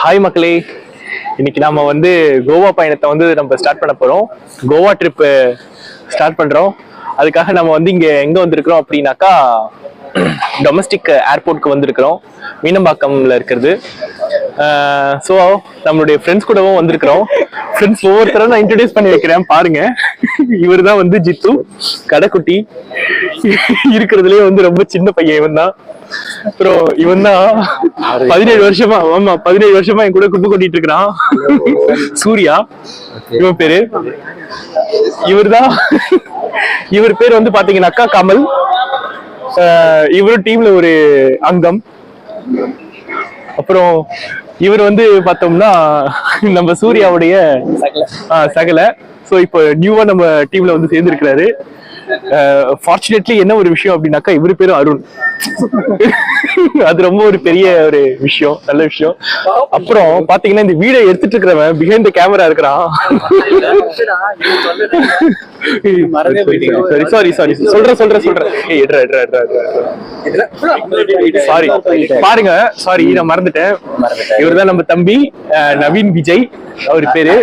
Hi மக்களே, இன்னைக்கு நாம கோவா பயணத்தை நம்ம ஸ்டார்ட் பண்ண போறோம். கோவா ட்ரிப் ஸ்டார்ட் பண்றோம். அதுக்காக நம்ம இங்க எங்க வந்திருக்கிறோம் அப்படின்னாக்கா டொமஸ்டிக் ஏர்போர்ட்க்கு வந்திருக்கிறோம். மீனம்பாக்கம்ல இருக்கிறது. ஸோ நம்மளுடைய ஃப்ரெண்ட்ஸ் கூடவும் வந்திருக்கிறோம். ஃப்ரெண்ட்ஸ் ஒவ்வொருத்தரும் நான் இன்ட்ரடியூஸ் பண்ணி வைக்கிறேன் பாருங்க. இவர் தான் ஜித்து, கடைக்குட்டி. இருக்கிறதுலயே ரொம்ப சின்ன பையன் இவன் தான். அப்புறம் இவன் தான் 17 வருஷமா, ஆமா 17 வருஷமா என் கூட குப்பை கொட்டிட்டு இருக்கிறான். சூர்யா இவன் பேரு. இவர் பேர் பாத்தீங்கன்னாக்கா கமல். இவரும் டீம்ல ஒரு அங்கம். அப்புறம் இவர் பார்த்தோம்னா நம்ம சூர்யாவுடைய சகல. சோ இப்போ நியூவா நம்ம டீம்ல சேர்ந்திருக்கிறாரு. ஃபார்ச்சுனேட்லி என்ன ஒரு விஷயம் அப்படின்னாக்கா இவரு பேரு அருண். அது ரொம்ப ஒரு பெரிய ஒரு விஷயம், நல்ல விஷயம். அப்புறம் பாத்தீங்கன்னா இந்த வீடியோ எடுத்துட்டு இருக்கிறவன் பிஹைண்ட் த கேமரா இருக்கிறான். சாரி சொல்றேன். சாரி பாருங்க, சாரி நான் மறந்துட்டேன். இவர்தான் நம்ம தம்பி நவீன் விஜய், அவரு பேரு.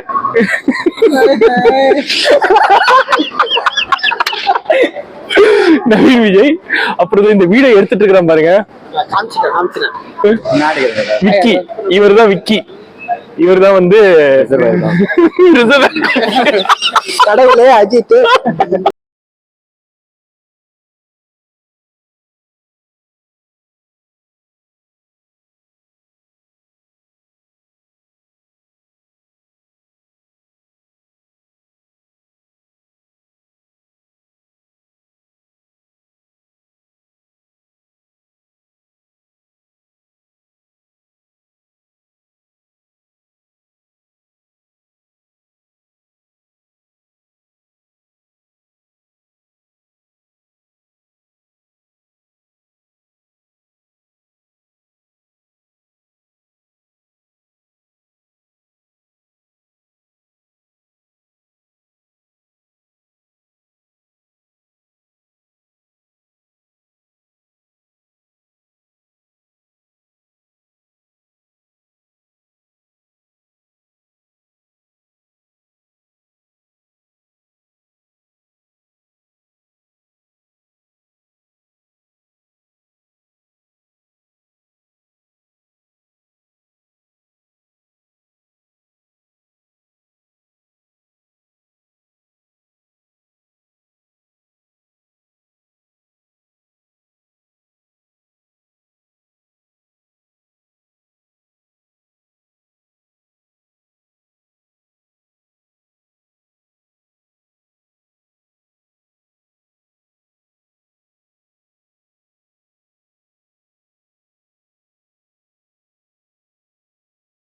நவீன் விஜய். அப்புறம் இந்த வீடியோ எடுத்துட்டு இருக்கிறான் பாருங்க, விக்கி. இவர்தான் விக்கி. இவர்தான் கடவுளே அஜித்.